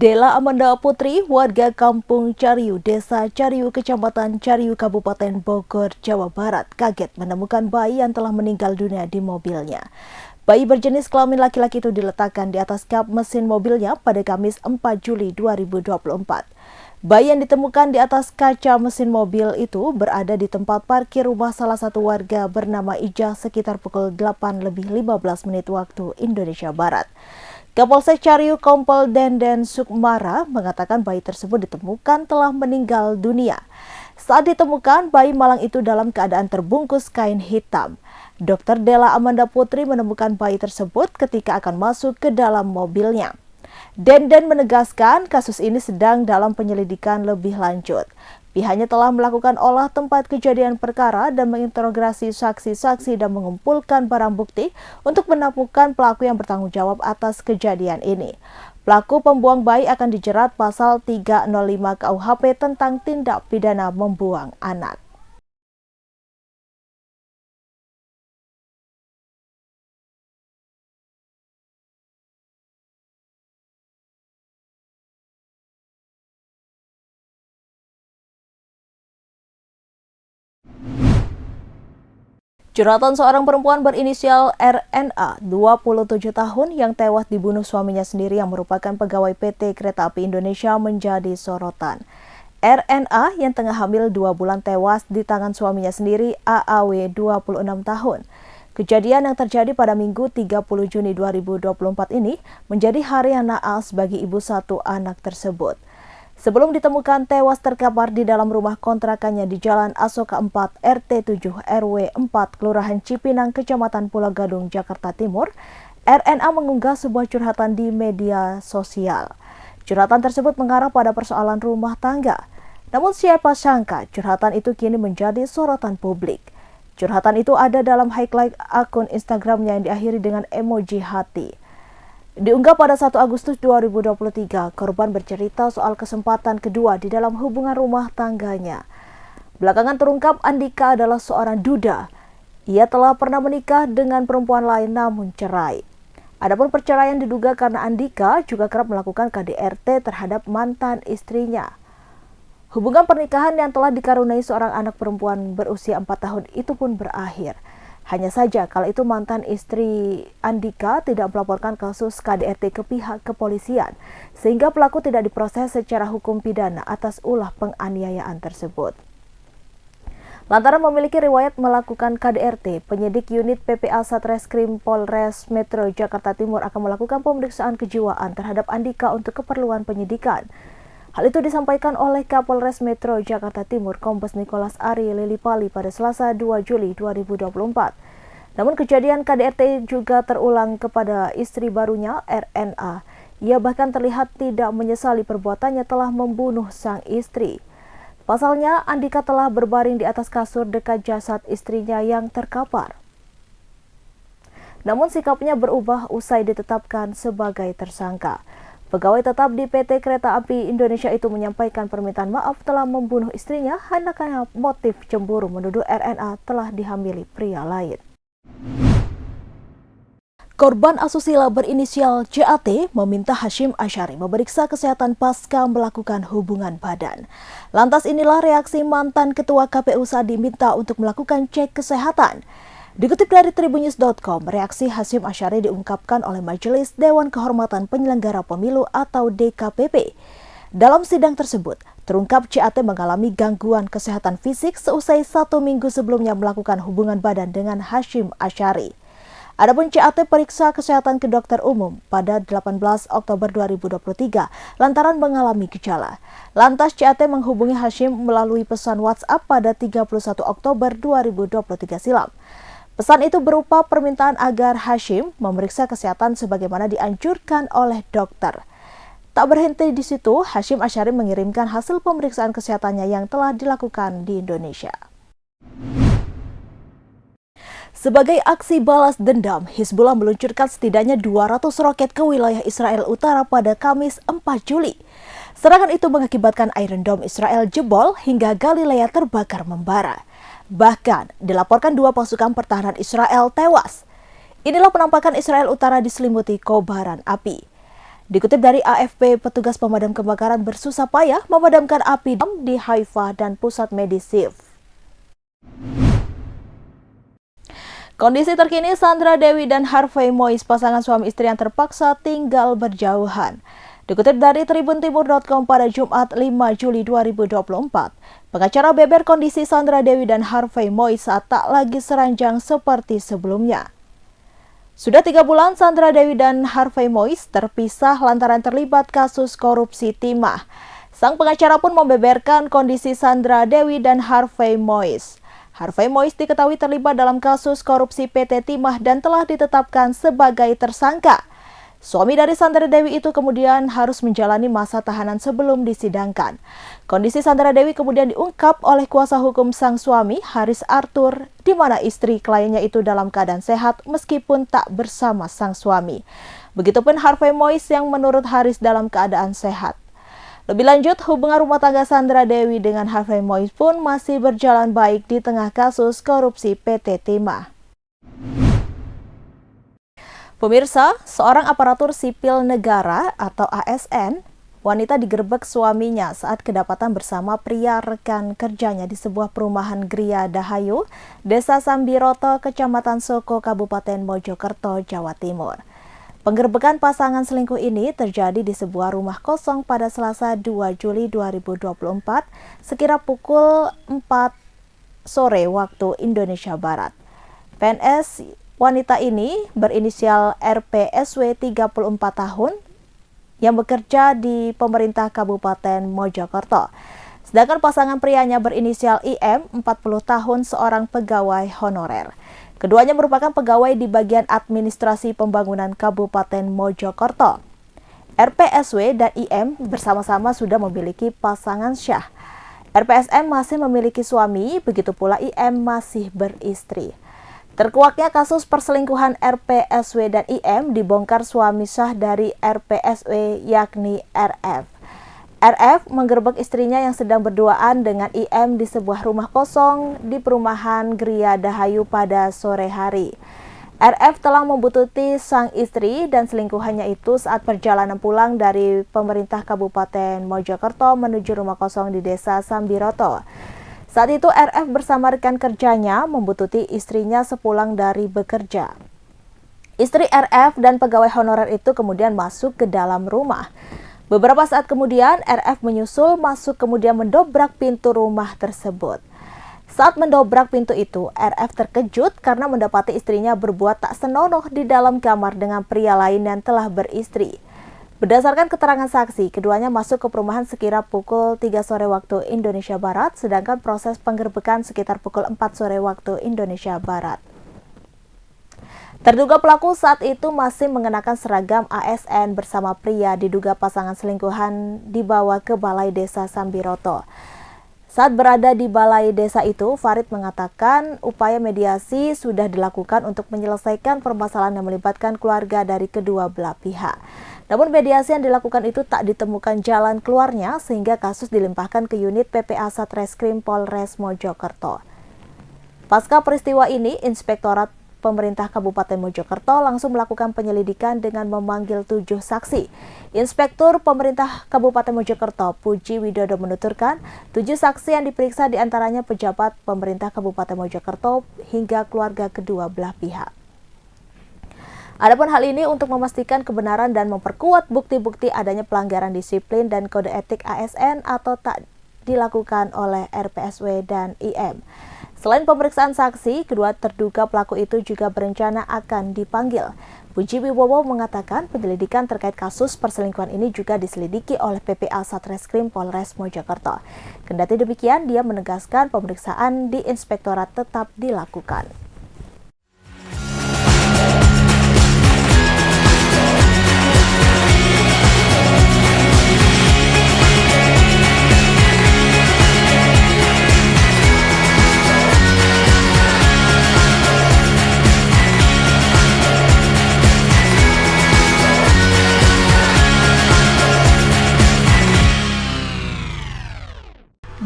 Della Amanda Putri, warga Kampung Cariu, Desa Cariu, Kecamatan Cariu, Kabupaten Bogor, Jawa Barat, kaget menemukan bayi yang telah meninggal dunia di mobilnya. Bayi berjenis kelamin laki-laki itu diletakkan di atas kap mesin mobilnya pada Kamis 4 Juli 2024. Bayi yang ditemukan di atas kaca mesin mobil itu berada di tempat parkir rumah salah satu warga bernama Ijah sekitar pukul 8:15 waktu Indonesia Barat. Kapolsek Cariu Kompol Denden Sukmara mengatakan bayi tersebut ditemukan telah meninggal dunia. Saat ditemukan, bayi malang itu dalam keadaan terbungkus kain hitam. Dr. Della Amanda Putri menemukan bayi tersebut ketika akan masuk ke dalam mobilnya. Denden menegaskan kasus ini sedang dalam penyelidikan lebih lanjut. Pihaknya telah melakukan olah tempat kejadian perkara dan menginterogasi saksi-saksi dan mengumpulkan barang bukti untuk menemukan pelaku yang bertanggung jawab atas kejadian ini. Pelaku pembuang bayi akan dijerat pasal 305 KUHP tentang tindak pidana membuang anak. Curhatan seorang perempuan berinisial RNA, 27 tahun, yang tewas dibunuh suaminya sendiri yang merupakan pegawai PT Kereta Api Indonesia menjadi sorotan. RNA yang tengah hamil 2 bulan tewas di tangan suaminya sendiri, AAW, 26 tahun. Kejadian yang terjadi pada Minggu 30 Juni 2024 ini menjadi hari yang naas bagi ibu satu anak tersebut. Sebelum ditemukan tewas terkapar di dalam rumah kontrakannya di Jalan Asoka 4 RT 7 RW 4 Kelurahan Cipinang, Kecamatan Pulau Gadung, Jakarta Timur, RNA mengunggah sebuah curhatan di media sosial. Curhatan tersebut mengarah pada persoalan rumah tangga. Namun siapa sangka curhatan itu kini menjadi sorotan publik. Curhatan itu ada dalam highlight akun Instagramnya yang diakhiri dengan emoji hati. Diunggah pada 1 Agustus 2023, korban bercerita soal kesempatan kedua di dalam hubungan rumah tangganya. Belakangan terungkap Andika adalah seorang duda. Ia telah pernah menikah dengan perempuan lain namun cerai. Adapun perceraian diduga karena Andika juga kerap melakukan KDRT terhadap mantan istrinya. Hubungan pernikahan yang telah dikaruniai seorang anak perempuan berusia 4 tahun itu pun berakhir. Hanya saja kala itu mantan istri Andika tidak melaporkan kasus KDRT ke pihak kepolisian, sehingga pelaku tidak diproses secara hukum pidana atas ulah penganiayaan tersebut. Lantaran memiliki riwayat melakukan KDRT, penyidik unit PPA Satreskrim Polres Metro Jakarta Timur akan melakukan pemeriksaan kejiwaan terhadap Andika untuk keperluan penyidikan. Hal itu disampaikan oleh Kapolres Metro Jakarta Timur Kombes Nicholas Ari Lilipali pada Selasa 2 Juli 2024. Namun kejadian KDRT juga terulang kepada istri barunya RNA. Ia bahkan terlihat tidak menyesali perbuatannya telah membunuh sang istri. Pasalnya, Andika telah berbaring di atas kasur dekat jasad istrinya yang terkapar. Namun sikapnya berubah usai ditetapkan sebagai tersangka. Pegawai tetap di PT Kereta Api Indonesia itu menyampaikan permintaan maaf telah membunuh istrinya hanya karena motif cemburu menuduh RNA telah dihamili pria lain. Korban asusila berinisial JAT meminta Hasyim Asyari memeriksa kesehatan pasca melakukan hubungan badan. Lantas inilah reaksi mantan Ketua KPU saat diminta untuk melakukan cek kesehatan. Dikutip dari Tribunnews.com, reaksi Hasyim Asyari diungkapkan oleh Majelis Dewan Kehormatan Penyelenggara Pemilu atau DKPP. Dalam sidang tersebut, terungkap JAT mengalami gangguan kesehatan fisik seusai 1 minggu sebelumnya melakukan hubungan badan dengan Hasyim Asyari. Adapun JAT periksa kesehatan ke dokter umum pada 18 Oktober 2023 lantaran mengalami gejala. Lantas JAT menghubungi Hasyim melalui pesan WhatsApp pada 31 Oktober 2023 silam. Pesan itu berupa permintaan agar Hasyim memeriksa kesehatan sebagaimana dianjurkan oleh dokter. Tak berhenti di situ, Hasyim Asyari mengirimkan hasil pemeriksaan kesehatannya yang telah dilakukan di Indonesia. Sebagai aksi balas dendam, Hizbullah meluncurkan setidaknya 200 roket ke wilayah Israel Utara pada Kamis 4 Juli. Serangan itu mengakibatkan Iron Dome Israel jebol hingga Galilea terbakar membara. Bahkan dilaporkan 2 pasukan pertahanan Israel tewas. Inilah penampakan Israel Utara diselimuti kobaran api. Dikutip dari AFP, petugas pemadam kebakaran bersusah payah memadamkan api di Haifa dan pusat medis Ziv. Kondisi terkini Sandra Dewi dan Harvey Mois, pasangan suami istri yang terpaksa tinggal berjauhan. Dikutip dari tribuntimur.com pada Jumat 5 Juli 2024, pengacara beber kondisi Sandra Dewi dan Harvey Mois saat tak lagi seranjang seperti sebelumnya. Sudah 3 bulan Sandra Dewi dan Harvey Mois terpisah lantaran terlibat kasus korupsi timah. Sang pengacara pun membeberkan kondisi Sandra Dewi dan Harvey Mois. Harvey Mois diketahui terlibat dalam kasus korupsi PT Timah dan telah ditetapkan sebagai tersangka. Suami dari Sandra Dewi itu kemudian harus menjalani masa tahanan sebelum disidangkan. Kondisi Sandra Dewi kemudian diungkap oleh kuasa hukum sang suami, Haris Arthur, di mana istri kliennya itu dalam keadaan sehat meskipun tak bersama sang suami. Begitupun Harvey Mois yang menurut Haris dalam keadaan sehat. Lebih lanjut, hubungan rumah tangga Sandra Dewi dengan Harvey Mois pun masih berjalan baik di tengah kasus korupsi PT Timah. Pemirsa, seorang aparatur sipil negara atau ASN, wanita digerebek suaminya saat kedapatan bersama pria rekan kerjanya di sebuah perumahan Gria Dahayu, Desa Sambiroto, Kecamatan Soko, Kabupaten Mojokerto, Jawa Timur. Penggerebekan pasangan selingkuh ini terjadi di sebuah rumah kosong pada Selasa 2 Juli 2024, sekira pukul 4 sore waktu Indonesia Barat. PNS wanita ini berinisial RPSW 34 tahun yang bekerja di pemerintah Kabupaten Mojokerto. Sedangkan pasangan prianya berinisial IM 40 tahun, seorang pegawai honorer. Keduanya merupakan pegawai di bagian administrasi pembangunan Kabupaten Mojokerto. RPSW dan IM bersama-sama sudah memiliki pasangan syah. RPSM masih memiliki suami, begitu pula IM masih beristri. Terkuaknya kasus perselingkuhan RPSW dan IM dibongkar suami sah dari RPSW yakni RF. RF menggerebek istrinya yang sedang berduaan dengan IM di sebuah rumah kosong di perumahan Gria Dahayu pada sore hari. RF telah membuntuti sang istri dan selingkuhannya itu saat perjalanan pulang dari pemerintah Kabupaten Mojokerto menuju rumah kosong di Desa Sambiroto. Saat itu RF bersama rekan kerjanya membuntuti istrinya sepulang dari bekerja. Istri RF dan pegawai honorer itu kemudian masuk ke dalam rumah. Beberapa saat kemudian RF menyusul masuk kemudian mendobrak pintu rumah tersebut. Saat mendobrak pintu itu, RF terkejut karena mendapati istrinya berbuat tak senonoh di dalam kamar dengan pria lain yang telah beristri. Berdasarkan keterangan saksi, keduanya masuk ke perumahan sekira pukul 3 sore waktu Indonesia Barat, sedangkan proses penggerebekan sekitar pukul 4 sore waktu Indonesia Barat. Terduga pelaku saat itu masih mengenakan seragam ASN bersama pria diduga pasangan selingkuhan dibawa ke Balai Desa Sambiroto. Saat berada di balai desa itu, Farid mengatakan upaya mediasi sudah dilakukan untuk menyelesaikan permasalahan yang melibatkan keluarga dari kedua belah pihak. Namun mediasi yang dilakukan itu tak ditemukan jalan keluarnya sehingga kasus dilimpahkan ke unit PPA Satreskrim Polres Mojokerto. Pasca peristiwa ini, Inspektorat Pemerintah Kabupaten Mojokerto langsung melakukan penyelidikan dengan memanggil 7 saksi. Inspektur Pemerintah Kabupaten Mojokerto, Puji Widodo menuturkan, 7 saksi yang diperiksa diantaranya pejabat Pemerintah Kabupaten Mojokerto hingga keluarga kedua belah pihak. Adapun hal ini untuk memastikan kebenaran dan memperkuat bukti-bukti adanya pelanggaran disiplin dan kode etik ASN atau tak dilakukan oleh RPSW dan IM. Selain pemeriksaan saksi, kedua terduga pelaku itu juga berencana akan dipanggil. Puji Wibowo mengatakan penyelidikan terkait kasus perselingkuhan ini juga diselidiki oleh PPA Satreskrim Polres Mojokerto. Kendati demikian, dia menegaskan pemeriksaan di inspektorat tetap dilakukan.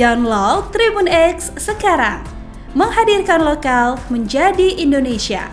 Download Tribun X sekarang, menghadirkan lokal menjadi Indonesia.